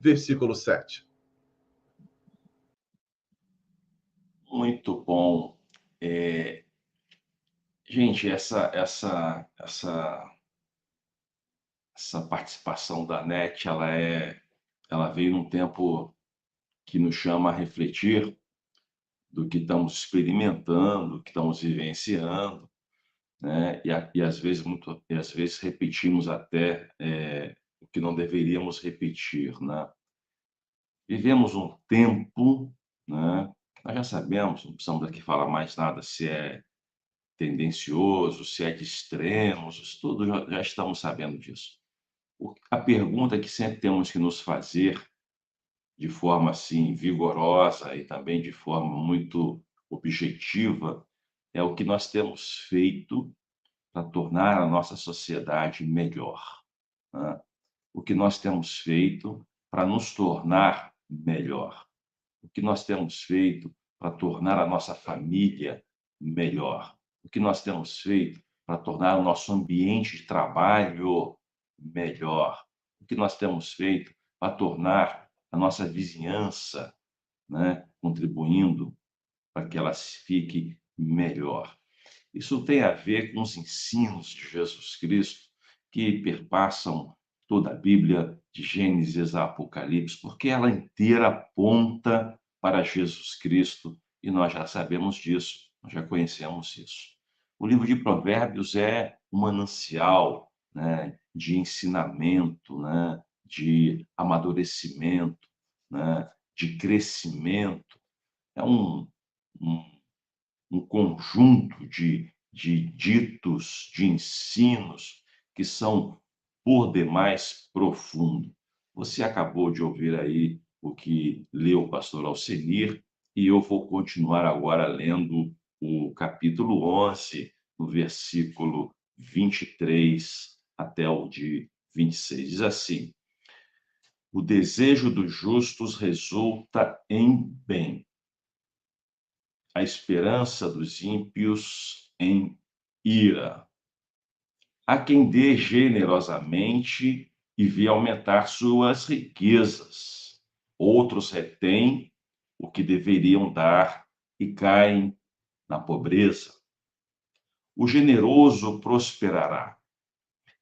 versículo 7. Muito bom. Gente, essa participação da NET, ela veio num tempo que nos chama a refletir do que estamos experimentando, do que estamos vivenciando, né? E às vezes repetimos até o que não deveríamos repetir, né? Vivemos um tempo, né? Nós já sabemos, não precisamos aqui falar mais nada se é tendencioso, se é de extremos, isso tudo já estamos sabendo disso. A pergunta que sempre temos que nos fazer de forma assim vigorosa e também de forma muito objetiva é o que nós temos feito para tornar a nossa sociedade melhor, né? O que nós temos feito para nos tornar melhor, o que nós temos feito para tornar a nossa família melhor, o que nós temos feito para tornar o nosso ambiente de trabalho melhor, o que nós temos feito para tornar a nossa vizinhança, né, contribuindo para que ela fique melhor. Isso tem a ver com os ensinos de Jesus Cristo que perpassam toda a Bíblia, de Gênesis a Apocalipse, porque ela inteira aponta para Jesus Cristo e nós já sabemos disso, nós já conhecemos isso. O livro de Provérbios é um manancial, né, de ensinamento, né, de amadurecimento, né, de crescimento. É um um conjunto de ditos, de ensinos que são por demais profundo. Você acabou de ouvir aí o que leu o pastor Alcenir, e eu vou continuar agora lendo o capítulo 11, no versículo 23 até o de 26. Diz assim: o desejo dos justos resulta em bem, a esperança dos ímpios em ira. Há quem dê generosamente e vê aumentar suas riquezas. Outros retêm o que deveriam dar e caem na pobreza. O generoso prosperará.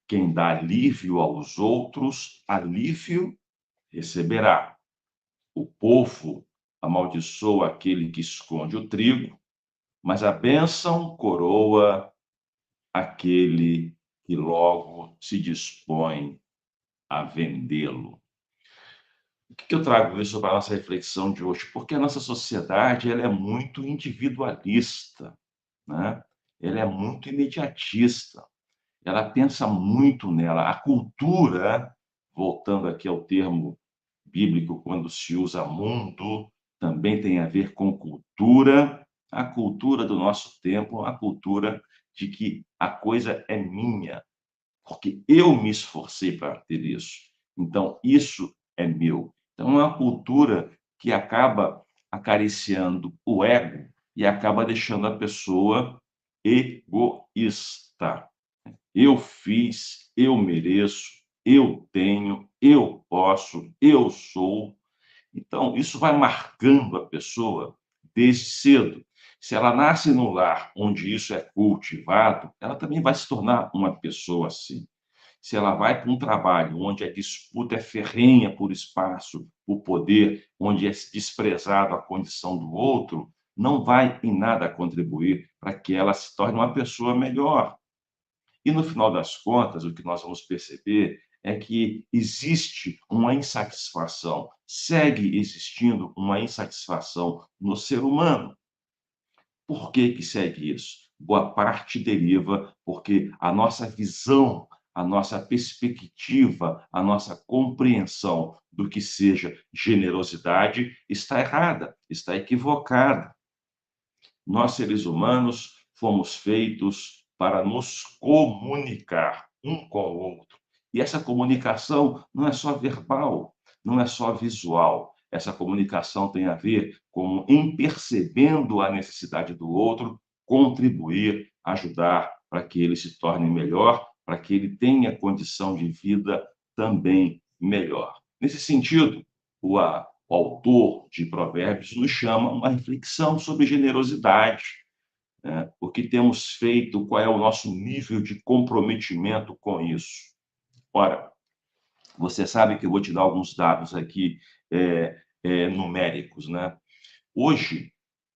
Quem dá alívio aos outros, alívio receberá. O povo amaldiçoa aquele que esconde o trigo, mas a bênção coroa aquele que logo se dispõe a vendê-lo. O que eu trago isso para a nossa reflexão de hoje? Porque a nossa sociedade ela é muito individualista, né? Ela é muito imediatista, ela pensa muito nela. A cultura, voltando aqui ao termo bíblico, quando se usa mundo, também tem a ver com cultura, a cultura do nosso tempo, a cultura de que a coisa é minha, porque eu me esforcei para ter isso. Então, isso é meu. Então, é uma cultura que acaba acariciando o ego e acaba deixando a pessoa egoísta. Eu fiz, eu mereço, eu tenho, eu posso, eu sou. Então, isso vai marcando a pessoa desde cedo. Se ela nasce num lar onde isso é cultivado, ela também vai se tornar uma pessoa assim. Se ela vai para um trabalho onde a disputa é ferrenha por espaço, por poder, onde é desprezado a condição do outro, não vai em nada contribuir para que ela se torne uma pessoa melhor. E no final das contas, o que nós vamos perceber é que existe uma insatisfação, segue existindo uma insatisfação no ser humano. Por que que segue isso? Boa parte deriva porque a nossa visão, a nossa perspectiva, a nossa compreensão do que seja generosidade está errada, está equivocada. Nós, seres humanos, fomos feitos para nos comunicar um com o outro. E essa comunicação não é só verbal, não é só visual. Essa comunicação tem a ver com, em percebendo a necessidade do outro, contribuir, ajudar para que ele se torne melhor, para que ele tenha condição de vida também melhor. Nesse sentido, o autor de Provérbios nos chama uma reflexão sobre generosidade, né? O que temos feito, qual é o nosso nível de comprometimento com isso. Ora, você sabe que eu vou te dar alguns dados aqui numéricos, né? Hoje,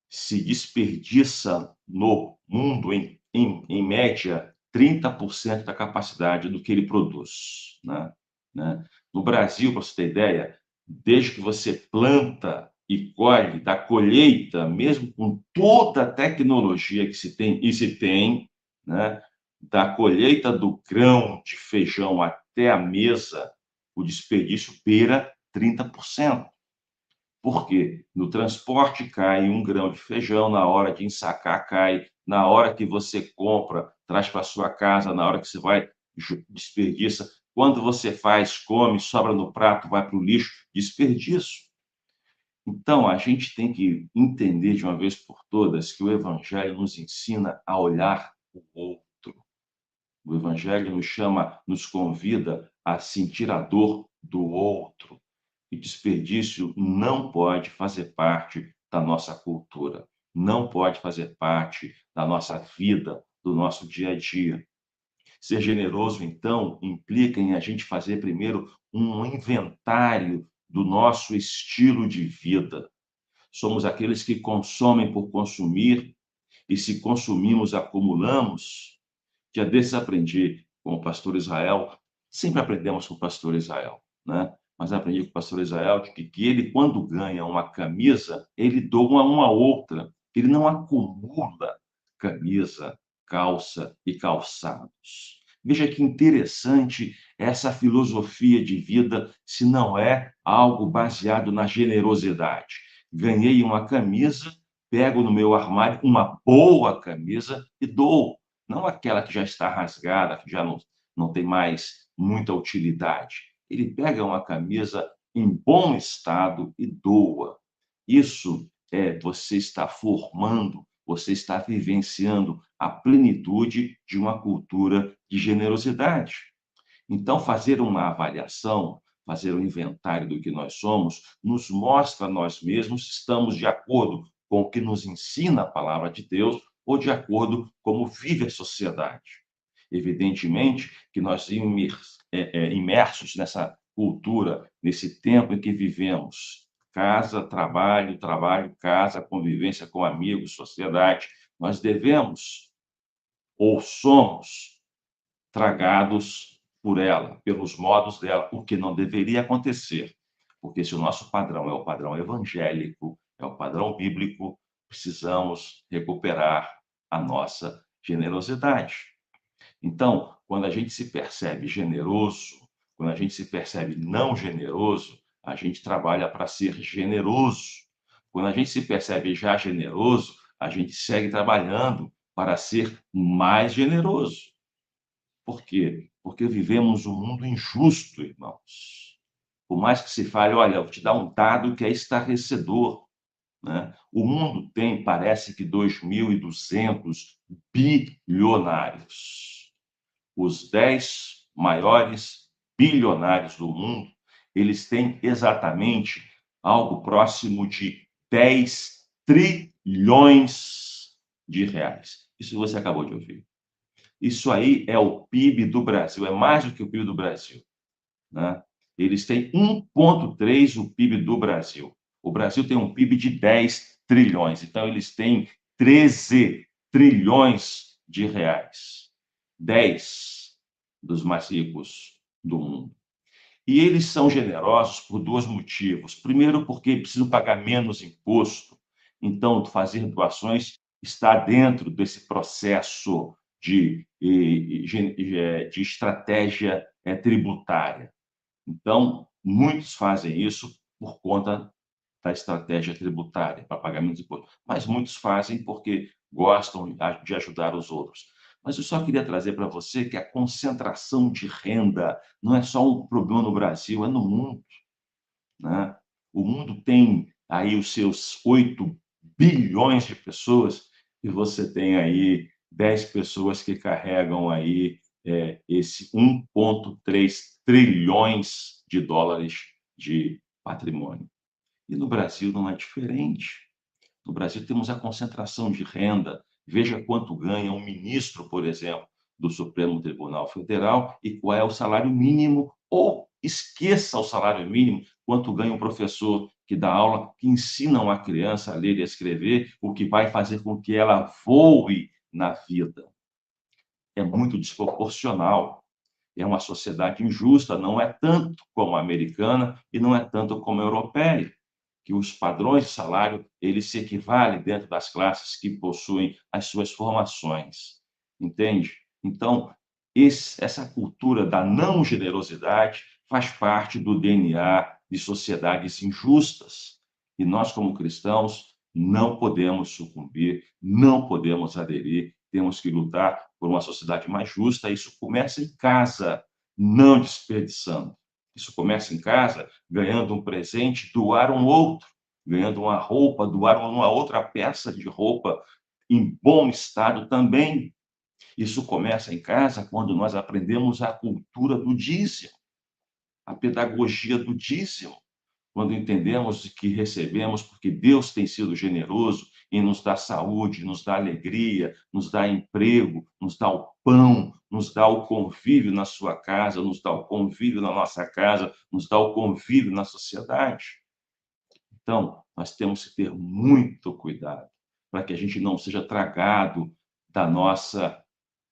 se desperdiça no mundo, em média, 30% da capacidade do que ele produz, né? No Brasil, para você ter ideia, desde que você planta e colhe, da colheita, mesmo com toda a tecnologia que se tem, né? Da colheita do grão de feijão até a mesa, o desperdício beira 30%. Por quê? No transporte cai um grão de feijão, na hora de ensacar cai, na hora que você compra, traz para sua casa, na hora que você vai, desperdiça. Quando você faz, come, sobra no prato, vai para o lixo, desperdício. Então, a gente tem que entender de uma vez por todas que o Evangelho nos ensina a olhar o outro. O Evangelho nos chama, nos convida a sentir a dor do outro. E desperdício não pode fazer parte da nossa cultura, não pode fazer parte da nossa vida, do nosso dia a dia. Ser generoso, então, implica em a gente fazer primeiro um inventário do nosso estilo de vida. Somos aqueles que consomem por consumir, e se consumimos, acumulamos. Dia desses aprendi com o pastor Israel, sempre aprendemos com o pastor Israel, né? Mas aprendi com o pastor Israel de que ele, quando ganha uma camisa, ele doa uma outra. Ele não acumula camisa, calça e calçados. Veja que interessante essa filosofia de vida, se não é algo baseado na generosidade. Ganhei uma camisa, pego no meu armário uma boa camisa e dou, não aquela que já está rasgada, que já não tem mais muita utilidade. Ele pega uma camisa em bom estado e doa. Isso é você está formando, você está vivenciando a plenitude de uma cultura de generosidade. Então, fazer uma avaliação, fazer um inventário do que nós somos, nos mostra a nós mesmos se estamos de acordo com o que nos ensina a palavra de Deus ou de acordo com como vive a sociedade. Evidentemente que nós imersos nessa cultura, nesse tempo em que vivemos, casa, trabalho, trabalho, casa, convivência com amigos, sociedade, nós devemos ou somos tragados por ela, pelos modos dela, o que não deveria acontecer. Porque se o nosso padrão é o padrão evangélico, é o padrão bíblico, precisamos recuperar a nossa generosidade. Então, quando a gente se percebe generoso, quando a gente se percebe não generoso, a gente trabalha para ser generoso. Quando a gente se percebe já generoso, a gente segue trabalhando para ser mais generoso. Por quê? Porque vivemos um mundo injusto, irmãos. Por mais que se fale, olha, eu vou te dar um dado que é estarrecedor, né? O mundo tem, parece que 2.200 bilionários. Os 10 maiores bilionários do mundo, eles têm exatamente algo próximo de 10 trilhões de reais. Isso você acabou de ouvir. Isso aí é o PIB do Brasil, é mais do que o PIB do Brasil, né? Eles têm 1,3 o PIB do Brasil. O Brasil tem um PIB de 10 trilhões, então eles têm 13 trilhões de reais. 10 dos mais ricos do mundo. E eles são generosos por dois motivos. Primeiro, porque precisam pagar menos imposto, então fazer doações está dentro desse processo de estratégia tributária. Então, muitos fazem isso por conta da estratégia tributária, para pagar menos imposto. Mas muitos fazem porque gostam de ajudar os outros. Mas eu só queria trazer para você que a concentração de renda não é só um problema no Brasil, é no mundo, né? O mundo tem aí os seus 8 bilhões de pessoas e você tem aí 10 pessoas que carregam aí esse 1,3 trilhões de dólares de patrimônio. E no Brasil não é diferente. No Brasil temos a concentração de renda. Veja quanto ganha um ministro, por exemplo, do Supremo Tribunal Federal e qual é o salário mínimo, ou esqueça o salário mínimo, quanto ganha um professor que dá aula, que ensina uma criança a ler e a escrever, o que vai fazer com que ela voe na vida. É muito desproporcional. É uma sociedade injusta, não é tanto como a americana e não é tanto como a europeia, que os padrões de salário, eles se equivalem dentro das classes que possuem as suas formações, entende? Então, essa cultura da não generosidade faz parte do DNA de sociedades injustas. E nós, como cristãos, não podemos sucumbir, não podemos aderir, temos que lutar por uma sociedade mais justa. Isso começa em casa, não desperdiçando. Isso começa em casa, ganhando um presente, doar um outro, ganhando uma roupa, doar uma outra peça de roupa em bom estado também. Isso começa em casa quando nós aprendemos a cultura do dízimo, a pedagogia do dízimo, quando entendemos que recebemos porque Deus tem sido generoso em nos dar saúde, nos dá alegria, nos dá emprego, nos dá o pão, nos dá o convívio na sua casa, nos dá o convívio na nossa casa, nos dá o convívio na sociedade. Então, nós temos que ter muito cuidado para que a gente não seja tragado da nossa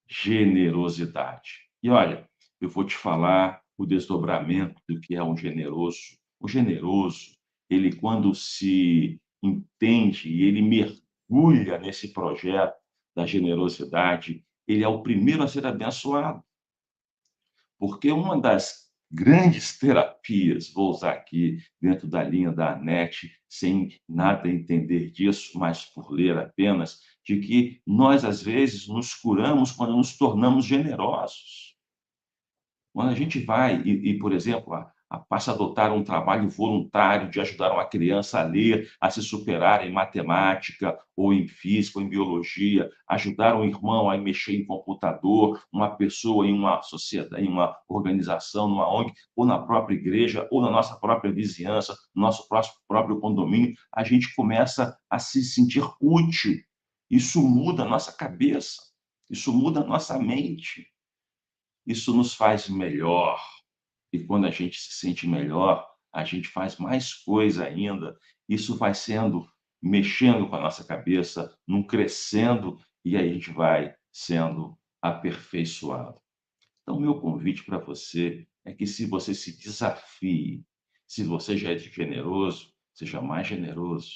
generosidade. E olha, eu vou te falar o desdobramento do que é um generoso. O generoso, ele quando se entende e ele mergulha nesse projeto da generosidade, ele é o primeiro a ser abençoado. Porque uma das grandes terapias, vou usar aqui dentro da linha da ANET, sem nada entender disso, mas por ler apenas, de que nós, às vezes, nos curamos quando nos tornamos generosos. Quando a gente vai por exemplo, passa a adotar um trabalho voluntário de ajudar uma criança a ler, a se superar em matemática, ou em física, ou em biologia, ajudar um irmão a mexer em computador, uma pessoa em uma sociedade, em uma organização, numa ONG, ou na própria igreja, ou na nossa própria vizinhança, no nosso próprio condomínio, a gente começa a se sentir útil. Isso muda a nossa cabeça, isso muda a nossa mente. Isso nos faz melhor. E quando a gente se sente melhor, a gente faz mais coisa ainda. Isso vai sendo mexendo com a nossa cabeça, num crescendo, e aí a gente vai sendo aperfeiçoado. Então, meu convite para você é que se você se desafie, se você já é generoso, seja mais generoso.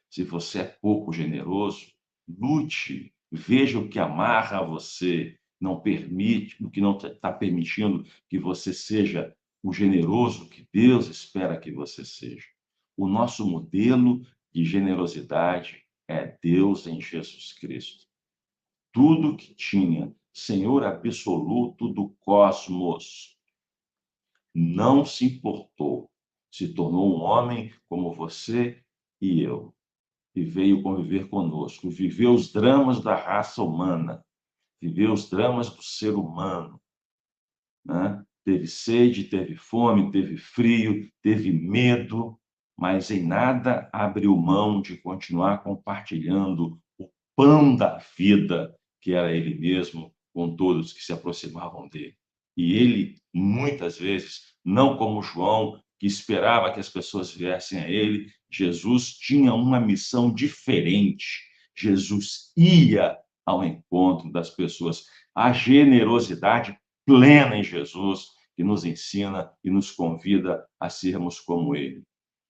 Se você é pouco generoso, lute, veja o que amarra você, não permite, o que não está permitindo que você seja o generoso que Deus espera que você seja. O nosso modelo de generosidade é Deus em Jesus Cristo. Tudo que tinha, Senhor absoluto do cosmos, não se importou, se tornou um homem como você e eu e veio conviver conosco, viveu os dramas da raça humana, viveu os dramas do ser humano, né? Teve sede, teve fome, teve frio, teve medo, mas em nada abriu mão de continuar compartilhando o pão da vida, que era ele mesmo, com todos que se aproximavam dele. E ele, muitas vezes, não como João, que esperava que as pessoas viessem a ele, Jesus tinha uma missão diferente. Jesus ia ao encontro das pessoas. A generosidade plena em Jesus, que nos ensina e nos convida a sermos como ele.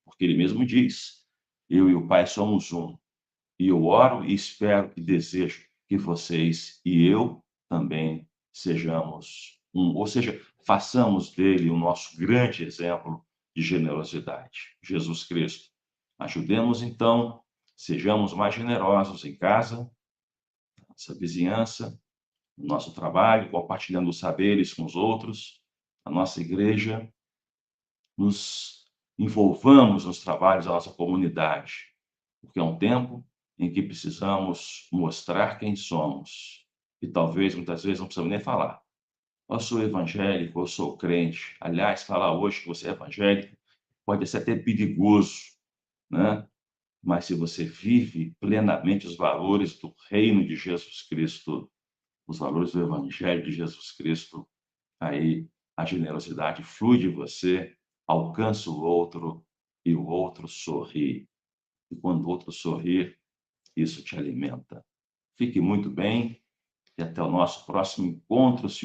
Porque ele mesmo diz: eu e o Pai somos um. E eu oro e espero e desejo que vocês e eu também sejamos um, ou seja, façamos dele o nosso grande exemplo de generosidade, Jesus Cristo. Ajudemos então, sejamos mais generosos em casa, na nossa vizinhança, no nosso trabalho, compartilhando os saberes com os outros, a nossa igreja, nos envolvamos nos trabalhos da nossa comunidade, porque é um tempo em que precisamos mostrar quem somos. E talvez, muitas vezes, não precisamos nem falar. Eu sou evangélico, eu sou crente. Aliás, falar hoje que você é evangélico pode ser até perigoso, né? Mas se você vive plenamente os valores do reino de Jesus Cristo, os valores do evangelho de Jesus Cristo, aí a generosidade flui de você, alcança o outro e o outro sorri. E quando o outro sorrir, isso te alimenta. Fique muito bem e até o nosso próximo encontro, se